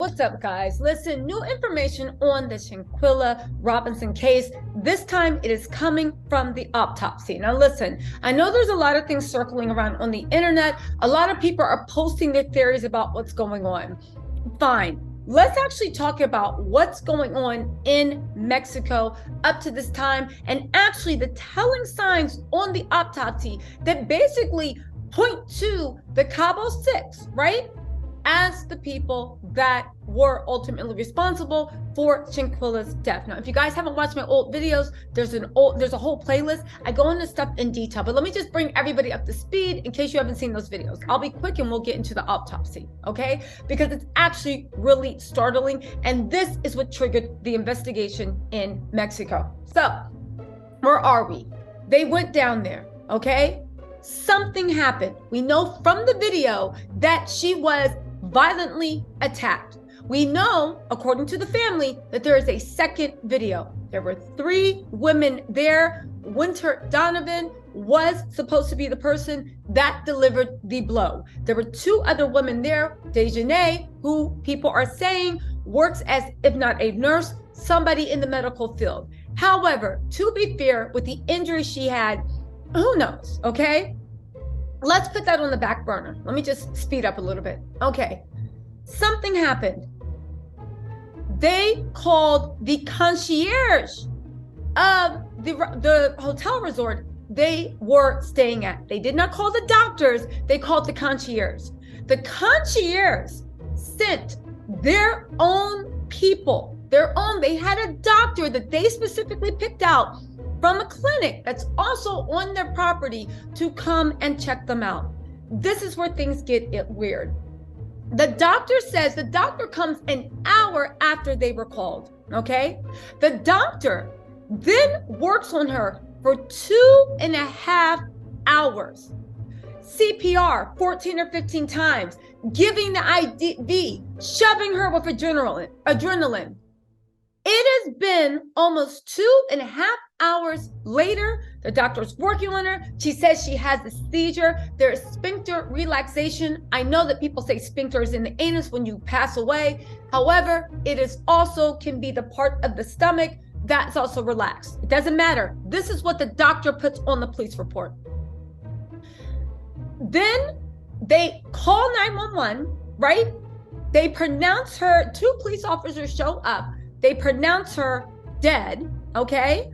What's up, guys? Listen, new information on the Shanquella Robinson case. This time it is coming from the autopsy. Now, listen, I know there's a lot of things circling around on the internet. A lot of people are posting their theories about what's going on. Fine. Let's actually talk about what's going on in Mexico up to this time and actually the telling signs on the autopsy that basically point to the Cabo 6, right? As the people that were ultimately responsible for Shanquella's death. Now, if you guys haven't watched my old videos, there's a whole playlist. I go into stuff in detail, but let me just bring everybody up to speed in case you haven't seen those videos. I'll be quick and we'll get into the autopsy, okay? Because it's actually really startling, and this is what triggered the investigation in Mexico. So, where are we? They went down there, okay? Something happened. We know from the video that she was violently attacked. We know, according to the family, that there is a second video. There were 3 women there. Winter Donovan was supposed to be the person that delivered the blow. There were 2 other women there. Dejanay, who people are saying works as, if not a nurse, somebody in the medical field. However, to be fair, with the injury she had, who knows, okay? Let's put that on the back burner. Let me just speed up a little bit. Okay, something happened. They called the concierge of the hotel resort they were staying at. They did not call the doctors, they called the concierge. The concierge sent their own people, they had a doctor that they specifically picked out from a clinic that's also on their property to come and check them out. This is where things get weird. The doctor says the doctor comes an hour after they were called, okay? The doctor then works on her for 2.5 hours. CPR 14 or 15 times, giving the IV, shoving her with adrenaline. It has been almost 2.5 hours later. The doctor's working on her. She says she has a seizure. There is sphincter relaxation. I know that people say sphincter is in the anus when you pass away. However, it is also can be the part of the stomach that's also relaxed. It doesn't matter. This is what the doctor puts on the police report. Then they call 911, right? They pronounce her, 2 police officers show up. They pronounce her dead, okay?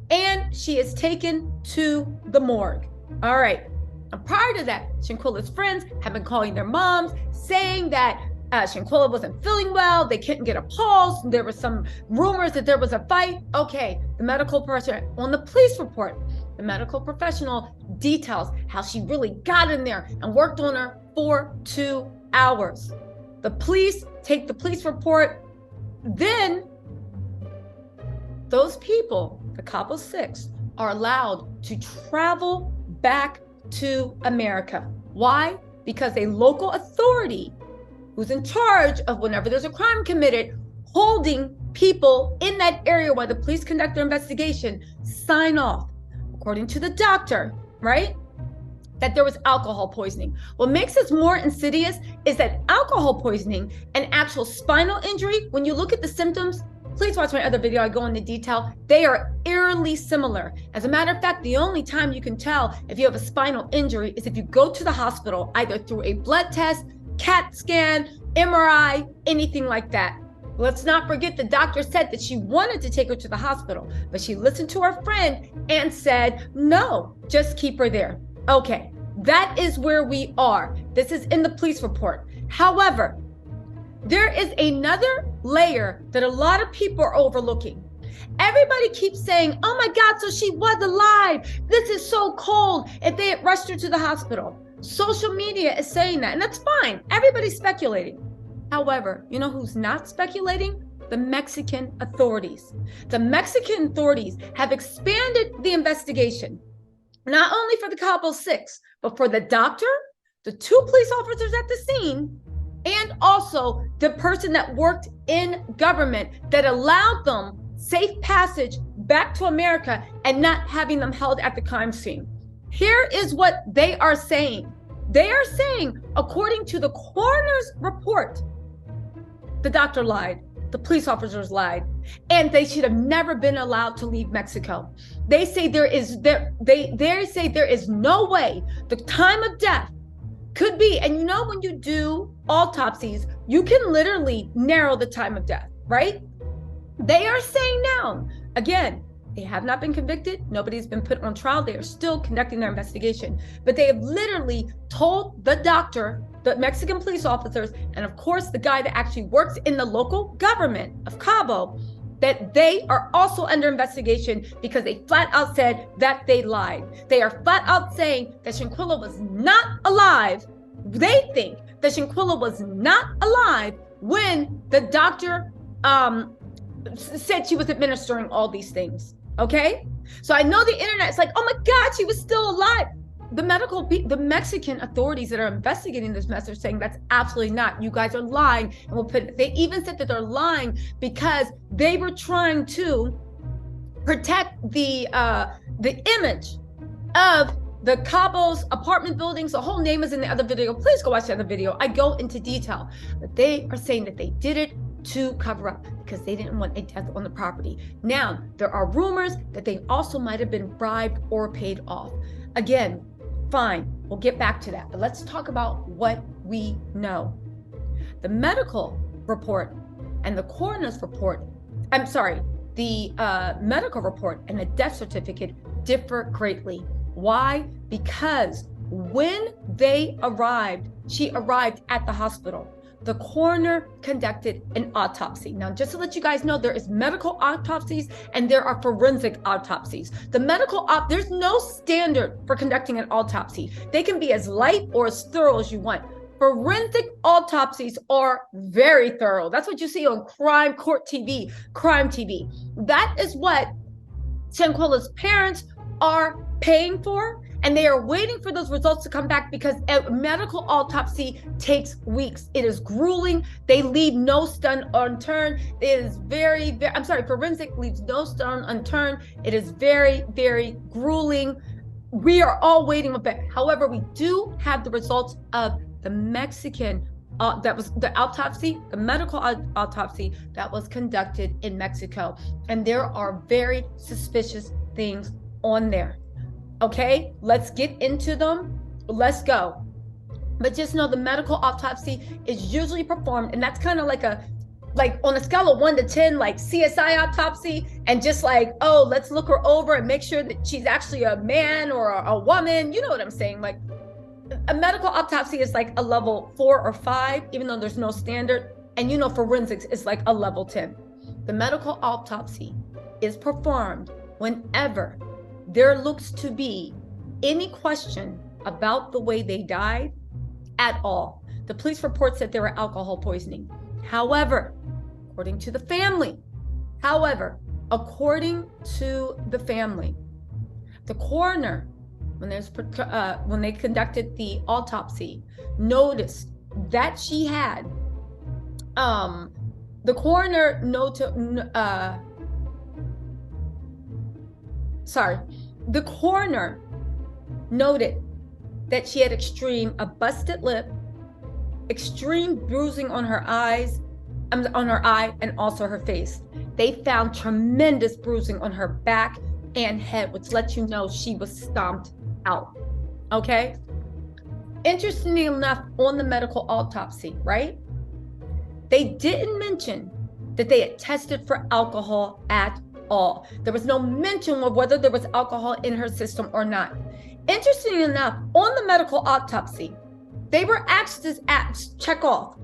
And she is taken to the morgue. All right. And prior to that, Shanquella's friends have been calling their moms, saying that Shanquella wasn't feeling well. They couldn't get a pulse. There were some rumors that there was a fight. Okay, the medical professional on the police report, the medical professional details how she really got in there and worked on her for 2 hours. The police take the police report. Then those people, the Cabo 6, are allowed to travel back to America. Why? Because a local authority who's in charge of whenever there's a crime committed, holding people in that area while the police conduct their investigation, sign off, according to the doctor, right? That there was alcohol poisoning. What makes this more insidious is that alcohol poisoning and actual spinal injury, when you look at the symptoms, please watch my other video, I go into detail, they are eerily similar. As a matter of fact, the only time you can tell if you have a spinal injury is if you go to the hospital, either through a blood test, CAT scan, MRI, anything like that. Let's not forget the doctor said that she wanted to take her to the hospital, but she listened to her friend and said, no, just keep her there. Okay, that is where we are. This is in the police report. However, there is another layer that a lot of people are overlooking. Everybody keeps saying, oh my God, so she was alive. This is so cold if they had rushed her to the hospital. Social media is saying that, and that's fine. Everybody's speculating. However, you know who's not speculating? The Mexican authorities. The Mexican authorities have expanded the investigation, not only for the Cabo 6, but for the doctor, the 2 police officers at the scene, and also the person that worked in government that allowed them safe passage back to America and not having them held at the crime scene. Here is what they are saying. They are saying, according to the coroner's report, The doctor lied. The police officers lied, and they should have never been allowed to leave Mexico. They say there is no way the time of death could be. And you know, when you do autopsies, you can literally narrow the time of death, right? They are saying now, again, they have not been convicted. Nobody's been put on trial. They are still conducting their investigation. But they have literally told the doctor, the Mexican police officers, and of course, the guy that actually works in the local government of Cabo, that they are also under investigation because they flat out said that they lied. They are flat out saying that Shanquella was not alive. They think that Shanquella was not alive when the doctor said she was administering all these things. Okay, so I know the internet is like, oh my God, she was still alive. The Mexican authorities that are investigating this mess are saying that's absolutely not. You guys are lying, and they even said that they're lying because they were trying to protect the image of the Cabo's apartment buildings. The whole name is in the other video. Please go watch the other video. I go into detail, but they are saying that they did it to cover up because they didn't want a death on the property. Now, there are rumors that they also might have been bribed or paid off. Again, fine, we'll get back to that, but let's talk about what we know. The medical report and the coroner's report, the medical report and the death certificate differ greatly. Why? Because when they arrived, she arrived at the hospital. The coroner conducted an autopsy. Now, just to let you guys know, there is medical autopsies and there are forensic autopsies. The medical there's no standard for conducting an autopsy. They can be as light or as thorough as you want. Forensic autopsies are very thorough. That's what you see on crime TV. That is what Shanquella's parents are paying for. And they are waiting for those results to come back because a medical autopsy takes weeks. It is grueling. They leave no stone unturned. It is forensic leaves no stone unturned. It is very, very grueling. We are all waiting a bit. However, we do have the results of the Mexican, that was the autopsy, the medical autopsy that was conducted in Mexico. And there are very suspicious things on there. Okay, let's get into them. Let's go. But just know the medical autopsy is usually performed, and that's kind of like on a scale of 1 to 10, like CSI autopsy, and just like, oh, let's look her over and make sure that she's actually a man or a woman. You know what I'm saying? Like, a medical autopsy is like a level 4 or 5, even though there's no standard. And you know, forensics is like a level 10. The medical autopsy is performed whenever there looks to be any question about the way they died at all. The police report said they were alcohol poisoning. However, according to the family, the coroner, when they conducted the autopsy, noticed that she had, the coroner noted that she had a busted lip, extreme bruising on her eye, and also her face. They found tremendous bruising on her back and head, which lets you know she was stomped out. Okay? Interestingly enough, on the medical autopsy, right? They didn't mention that they had tested for alcohol at all. There was no mention of whether there was alcohol in her system or not. Interestingly enough, on the medical autopsy, they were asked to check off.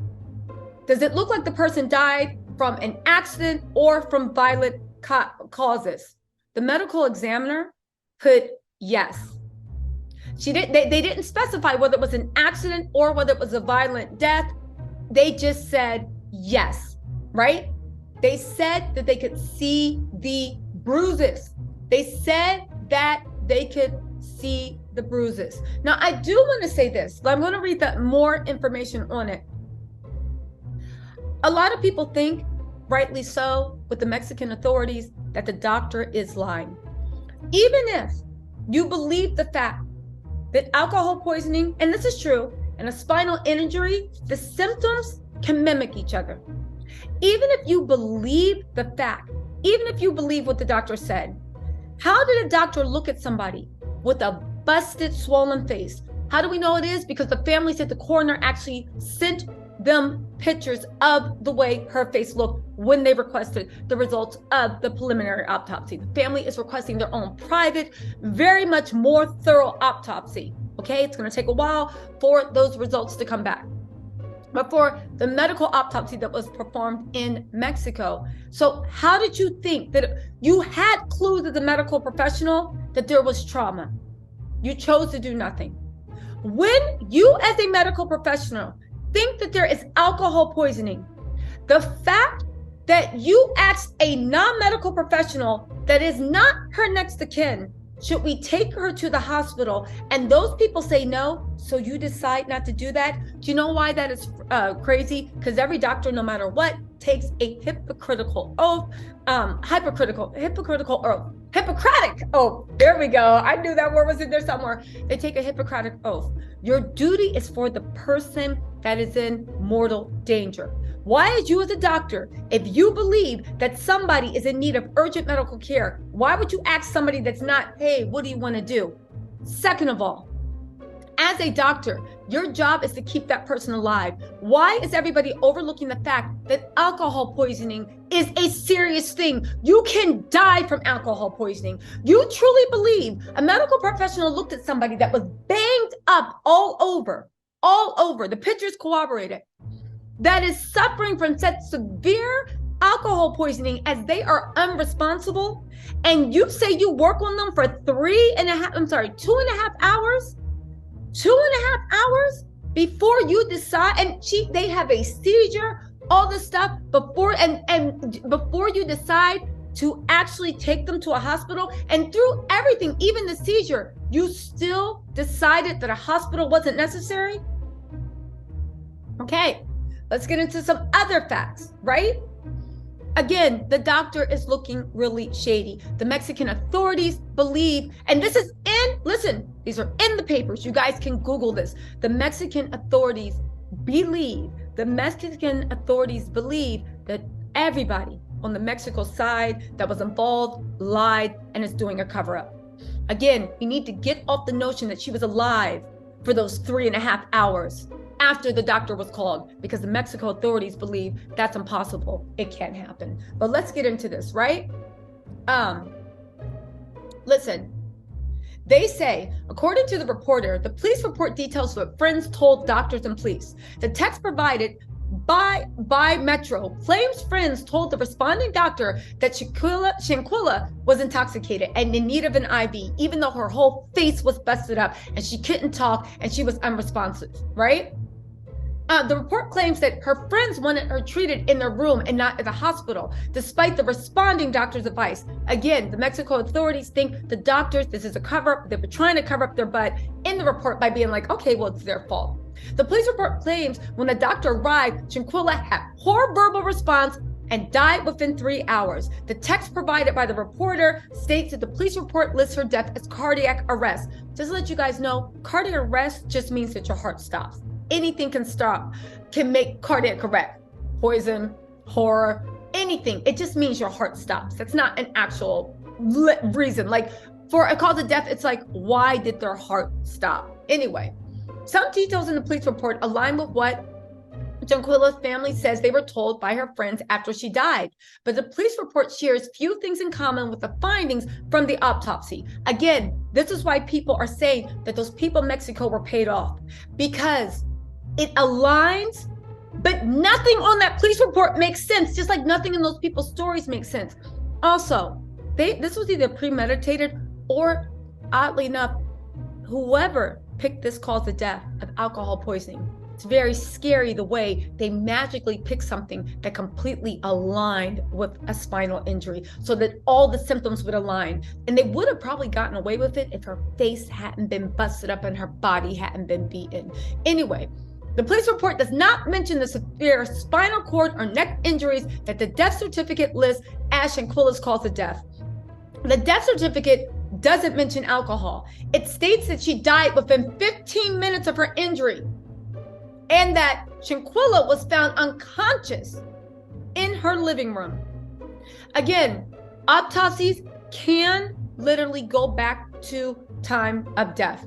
Does it look like the person died from an accident or from violent causes? The medical examiner put yes. They didn't specify whether it was an accident or whether it was a violent death. They just said yes, right? They said that they could see the bruises. They said that they could see the bruises. Now, I do want to say this, but I'm going to read more information on it. A lot of people think, rightly so, with the Mexican authorities, that the doctor is lying. Even if you believe the fact that alcohol poisoning, and this is true, and a spinal injury, the symptoms can mimic each other. Even if you believe the fact, even if you believe what the doctor said, how did a doctor look at somebody with a busted, swollen face? How do we know it is? Because the family said the coroner actually sent them pictures of the way her face looked when they requested the results of the preliminary autopsy. The family is requesting their own private, very much more thorough autopsy. Okay, it's going to take a while for those results to come back. But for the medical autopsy that was performed in Mexico. So how did you think that you had clues as a medical professional that there was trauma? You chose to do nothing. When you as a medical professional think that there is alcohol poisoning, the fact that you asked a non-medical professional that is not her next of kin, should we take her to the hospital, and those people say no, so you decide not to do that? Do you know why that is crazy? Because every doctor, no matter what, takes a Hippocratic oath. There we go. I knew that word was in there somewhere. They take a Hippocratic oath. Your duty is for the person that is in mortal danger. Why, as you as a doctor, if you believe that somebody is in need of urgent medical care, why would you ask somebody that's not, hey, what do you want to do? Second of all, as a doctor, your job is to keep that person alive. Why is everybody overlooking the fact that alcohol poisoning is a serious thing? You can die from alcohol poisoning. You truly believe a medical professional looked at somebody that was banged up all over, the pictures corroborated, that is suffering from such severe alcohol poisoning as they are unresponsible, and you say you work on them for 2.5 hours? 2.5 hours before you decide, and they have a seizure, all this stuff before, and before you decide to actually take them to a hospital, and through everything, even the seizure, you still decided that a hospital wasn't necessary? Okay, let's get into some other facts, right? Again, the doctor is looking really shady. The Mexican authorities believe, and this is these are in the papers. You guys can Google this. The Mexican authorities believe that everybody on the Mexico side that was involved lied and is doing a cover-up. Again, we need to get off the notion that she was alive for those 3.5 hours after the doctor was called, because the Mexico authorities believe that's impossible. It can't happen. But let's get into this, right? Listen, they say, according to the reporter, the police report details what friends told doctors and police. The text provided by Metro claims friends told the responding doctor that Shanquella was intoxicated and in need of an IV, even though her whole face was busted up and she couldn't talk and she was unresponsive, right? The report claims that her friends wanted her treated in their room and not at the hospital, despite the responding doctor's advice. Again, the Mexico authorities think the doctors, this is a cover-up. They were trying to cover up their butt in the report by being like, okay, well, it's their fault. The police report claims when the doctor arrived, Shanquella had poor verbal response and died within 3 hours. The text provided by the reporter states that the police report lists her death as cardiac arrest. Just to let you guys know, cardiac arrest just means that your heart stops. Anything can make cardiac arrest. Poison, horror, anything. It just means your heart stops. That's not an actual reason. Like for a cause of death, it's like, why did their heart stop? Anyway, some details in the police report align with what Shanquella's family says they were told by her friends after she died. But the police report shares few things in common with the findings from the autopsy. Again, this is why people are saying that those people in Mexico were paid off, because it aligns, but nothing on that police report makes sense, just like nothing in those people's stories makes sense. Also, this was either premeditated or, oddly enough, whoever picked this cause of death of alcohol poisoning. It's very scary the way they magically pick something that completely aligned with a spinal injury so that all the symptoms would align. And they would have probably gotten away with it if her face hadn't been busted up and her body hadn't been beaten. Anyway, the police report does not mention the severe spinal cord or neck injuries that the death certificate lists as Shanquella's cause of death. The death certificate doesn't mention alcohol. It states that she died within 15 minutes of her injury and that Shanquella was found unconscious in her living room. Again, autopsies can literally go back to time of death.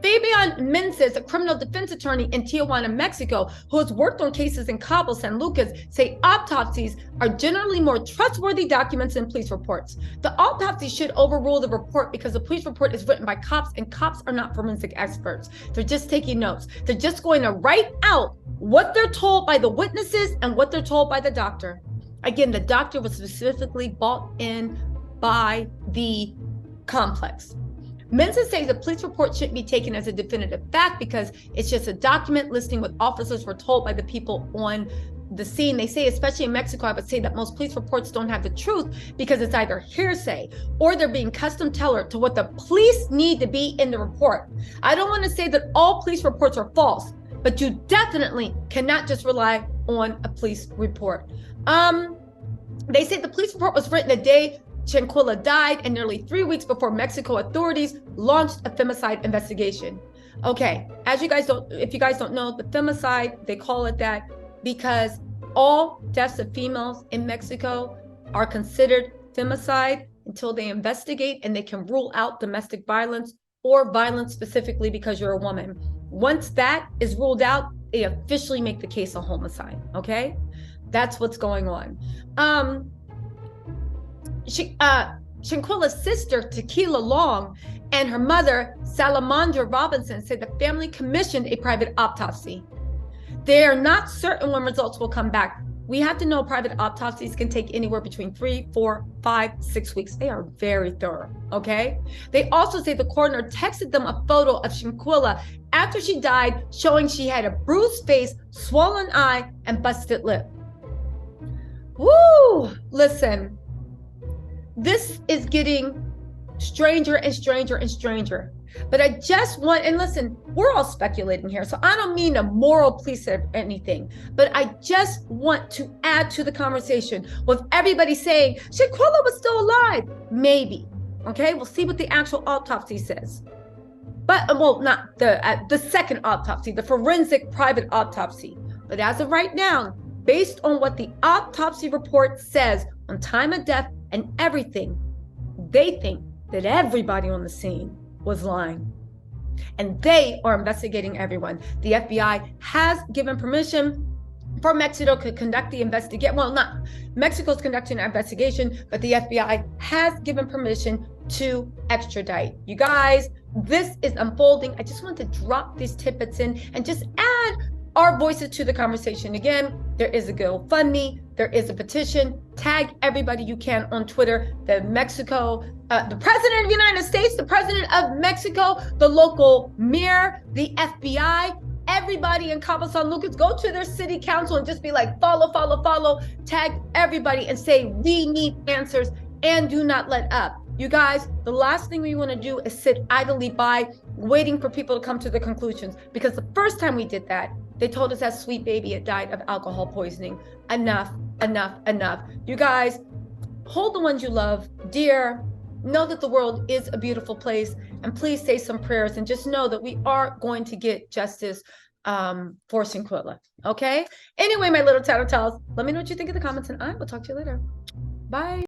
Fabian Menses, a criminal defense attorney in Tijuana, Mexico, who has worked on cases in Cabo, San Lucas, say autopsies are generally more trustworthy documents than police reports. The autopsy should overrule the report because the police report is written by cops, and cops are not forensic experts. They're just taking notes. They're just going to write out what they're told by the witnesses and what they're told by the doctor. Again, the doctor was specifically bought in by the complex. Mensa says the police report shouldn't be taken as a definitive fact because it's just a document listing what officers were told by the people on the scene. They say, especially in Mexico, I would say that most police reports don't have the truth because it's either hearsay or they're being custom tailored to what the police need to be in the report. I don't want to say that all police reports are false, but you definitely cannot just rely on a police report. They say the police report was written the day Shanquella died and nearly 3 weeks before Mexico authorities launched a femicide investigation. Okay, as you guys don't, if you guys don't know, the femicide, they call it that because all deaths of females in Mexico are considered femicide until they investigate and they can rule out domestic violence or violence specifically because you're a woman. Once that is ruled out, they officially make the case a homicide, okay? That's what's going on. Shanquella's sister, Tequila Long, and her mother, Salamandra Robinson, said the family commissioned a private autopsy. They are not certain when results will come back. We have to know private autopsies can take anywhere between 3, 4, 5, 6 weeks. They are very thorough, okay? They also say the coroner texted them a photo of Shanquella after she died, showing she had a bruised face, swollen eye, and busted lip. Woo! Listen, this is getting stranger and stranger and stranger. But I just want, and listen, we're all speculating here, so I don't mean to moral police or anything, but I just want to add to the conversation with everybody saying, Shanquella was still alive. Maybe, okay? We'll see what the actual autopsy says. But, well, not the second autopsy, the forensic private autopsy. But as of right now, based on what the autopsy report says on time of death and everything, they think that everybody on the scene was lying. And they are investigating everyone. The FBI has given permission for Mexico to conduct the investigation. Well, not Mexico's conducting an investigation, but the FBI has given permission to extradite. You guys, this is unfolding. I just want to drop these tidbits in and just add our voices to the conversation. Again, there is a GoFundMe, there is a petition. Tag everybody you can on Twitter. The President of the United States, the President of Mexico, the local mayor, the FBI, everybody in Cabo San Lucas, go to their city council and just be like, follow, follow, follow. Tag everybody and say, we need answers and do not let up. You guys, the last thing we want to do is sit idly by waiting for people to come to the conclusions, because the first time we did that, they told us that sweet baby had died of alcohol poisoning. Enough, enough, enough. You guys, hold the ones you love dear. Know that the world is a beautiful place, and please say some prayers and just know that we are going to get justice for Shanquella. Okay? Anyway, my little Tattle Tells, let me know what you think in the comments, and I will talk to you later. Bye.